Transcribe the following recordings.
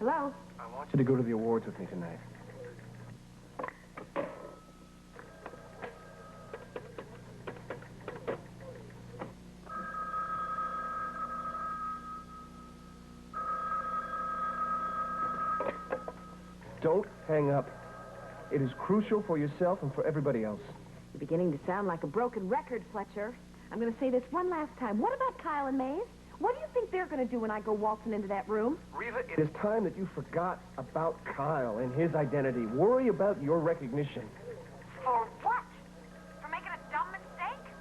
Hello? I want you to go to the awards with me tonight. Don't hang up. It is crucial for yourself and for everybody else. You're beginning to sound like a broken record, Fletcher. I'm going to say this one last time. What about Kyle and Maeve? What do you think they're going to do when I go waltzing into that room? Reva, it is time that you forgot about Kyle and his identity. Worry about your recognition. For what? For making a dumb mistake?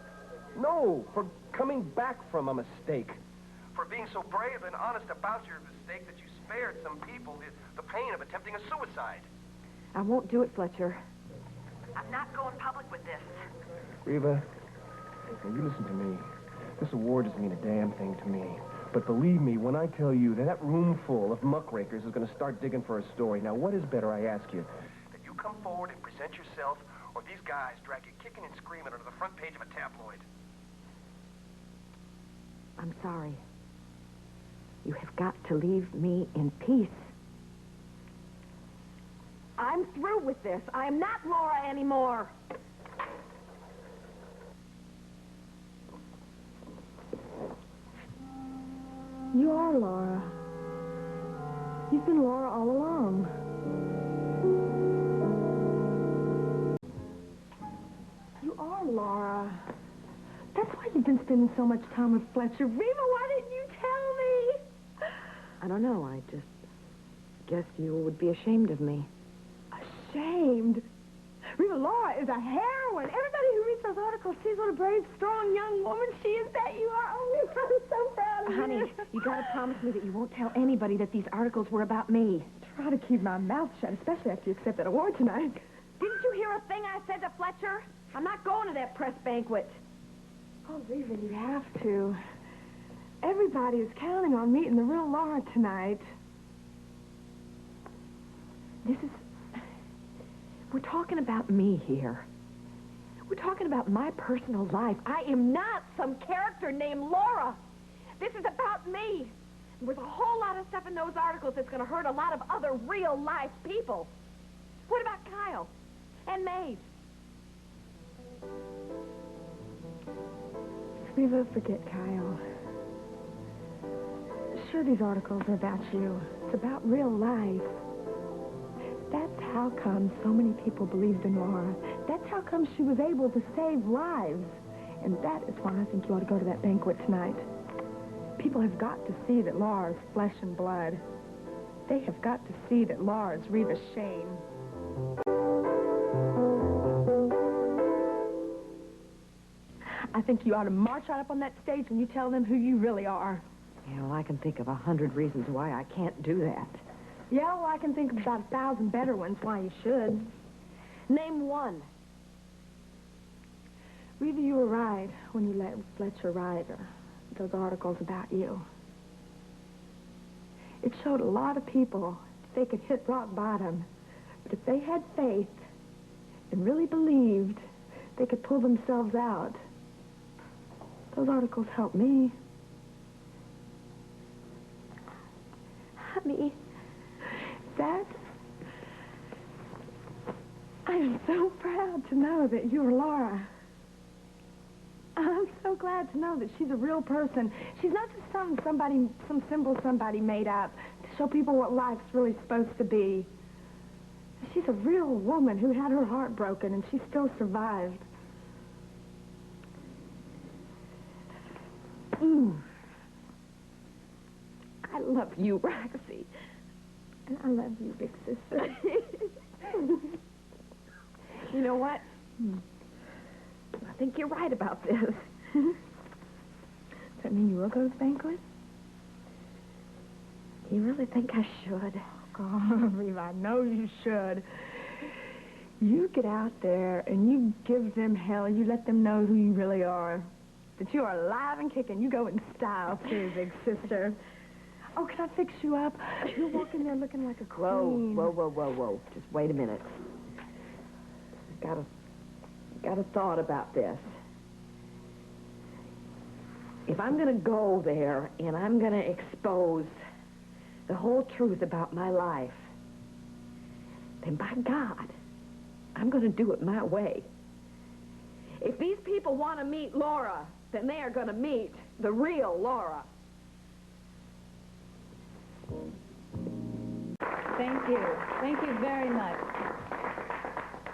No, for coming back from a mistake. For being so brave and honest about your mistake that you spared some people the pain of attempting a suicide. I won't do it, Fletcher. I'm not going public with this. Reva, now you listen to me. This award doesn't mean a damn thing to me. But believe me when I tell you that that room full of muckrakers is going to start digging for a story. Now, what is better, I ask you? That you come forward and present yourself, or these guys drag you kicking and screaming onto the front page of a tabloid. I'm sorry. You have got to leave me in peace. I'm through with this. I'm not Laura anymore. You are Laura. You've been Laura all along. You are Laura. That's why you've been spending so much time with Fletcher. Reva, why didn't you tell me? I don't know. I just guess you would be ashamed of me. Ashamed? Reva, Laura is a heroine. Everybody who reads those articles sees what a brave, strong young woman she is. That you are. Oh, I'm so proud of you. Honey, you got to promise me that you won't tell anybody that these articles were about me. Try to keep my mouth shut, especially after you accept that award tonight. Didn't you hear a thing I said to Fletcher? I'm not going to that press banquet. Oh, Reva, you have to. Everybody is counting on meeting the real Laura tonight. We're talking about me here. We're talking about my personal life. I am not some character named Laura. This is about me. There's a whole lot of stuff in those articles that's going to hurt a lot of other real-life people. What about Kyle and Maeve? Reva, forget Kyle. Sure, these articles are about you. It's about real life. That's how come so many people believed in Laura. That's how come she was able to save lives. And that is why I think you ought to go to that banquet tonight. People have got to see that Laura's flesh and blood. They have got to see that Laura's Reva's shame. I think you ought to march right up on that stage and you tell them who you really are. Yeah, well, I can think of 100 reasons why I can't do that. Yeah, well, I can think of about 1,000 better ones why you should. Name one. Reva, you were right when you let Fletcher write those articles about you. It showed a lot of people they could hit rock bottom. But if they had faith and really believed, they could pull themselves out. Those articles helped me. Honey, I am so proud to know that you're Laura. I'm so glad to know that she's a real person. She's not just some symbol somebody made up to show people what life's really supposed to be. She's a real woman who had her heart broken and she still survived. I love you, Roxie. And I love you, big sister. You know what? I think you're right about this. Does that mean you will go to the banquet? You really think I should? Oh, Reva, I know you should. You get out there and you give them hell. You let them know who you really are. That you are alive and kicking. You go in style, too, big sister. Oh, can I fix you up? You're walking there looking like a queen. Whoa. Just wait a minute. Got a thought about this. If I'm going to go there and I'm going to expose the whole truth about my life, then by God, I'm going to do it my way. If these people want to meet Laura, then they are going to meet the real Laura. Thank you. Thank you very much.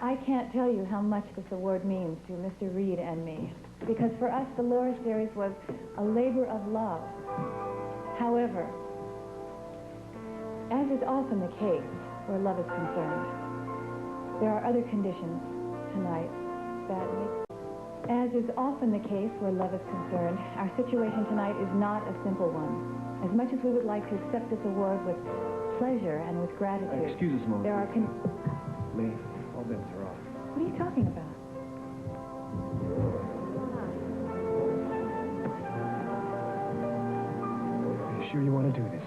I can't tell you how much this award means to Mr. Reed and me, because for us, the Laura series was a labor of love. However, as is often the case where love is concerned, there are other conditions tonight that make... As is often the case where love is concerned, our situation tonight is not a simple one. As much as we would like to accept this award with pleasure and with gratitude... Excuse us a moment. There are... Lee, all bets are off. What are you talking about? Are you sure you want to do this?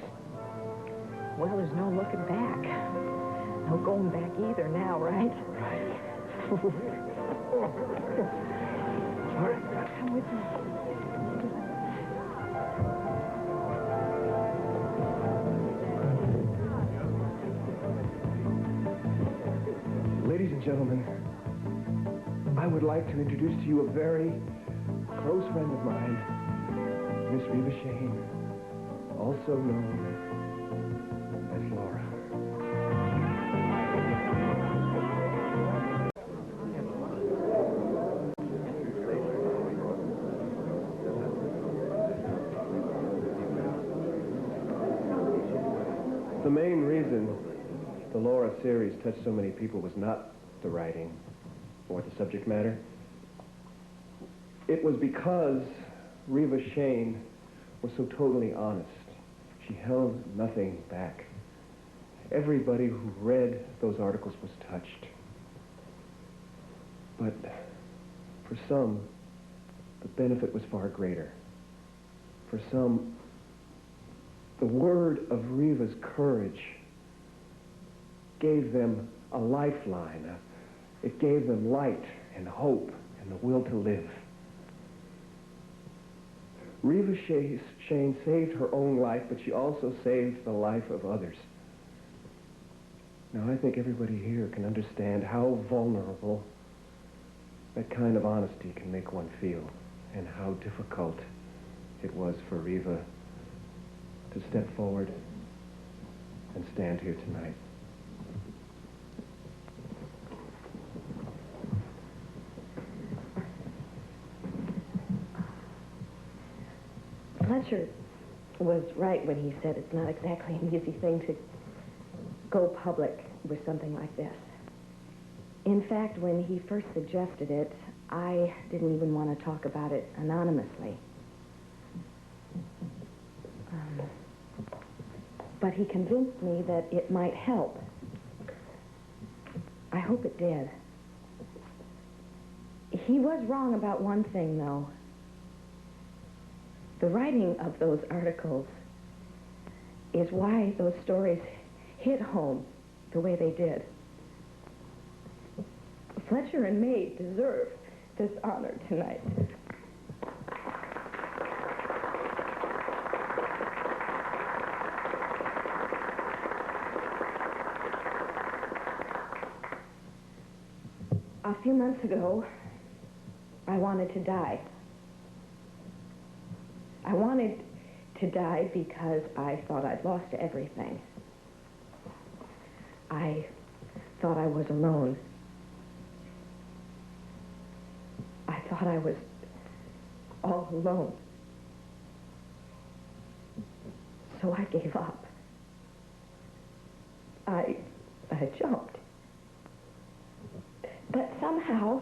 Well, there's no looking back. No going back either now, right? Right. All right, come with me. Ladies and gentlemen, I would like to introduce to you a very close friend of mine, Miss Reva Shane, also known as Laura. The main reason the Laura series touched so many people was not the writing or the subject matter. It was because Reva Shane was so totally honest. She held nothing back. Everybody who read those articles was touched. But for some, the benefit was far greater. For some, the word of Reva's courage gave them a lifeline. It gave them light and hope and the will to live. Reva Shane saved her own life, but she also saved the life of others. Now, I think everybody here can understand how vulnerable that kind of honesty can make one feel, and how difficult it was for Reva to step forward and stand here tonight. Fletcher was right when he said it's not exactly an easy thing to go public with something like this. In fact, when he first suggested it, I didn't even want to talk about it anonymously. But he convinced me that it might help. I hope it did. He was wrong about one thing, though. The writing of those articles is why those stories hit home the way they did. Fletcher and May deserve this honor tonight. A few months ago, I wanted to die. I wanted to die because I thought I'd lost everything. I thought I was alone. I thought I was all alone. So I gave up. I jumped. But somehow,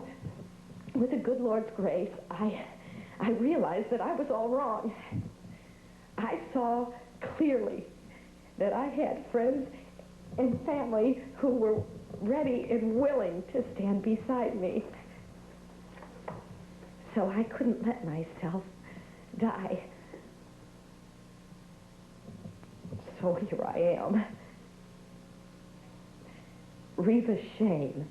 with the good Lord's grace, I realized that I was all wrong. I saw clearly that I had friends and family who were ready and willing to stand beside me. So I couldn't let myself die. So here I am. Reva Shane,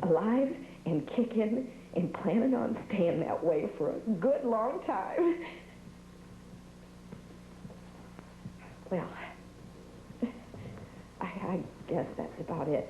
alive and kicking and planning on staying that way for a good long time. Well, guess that's about it.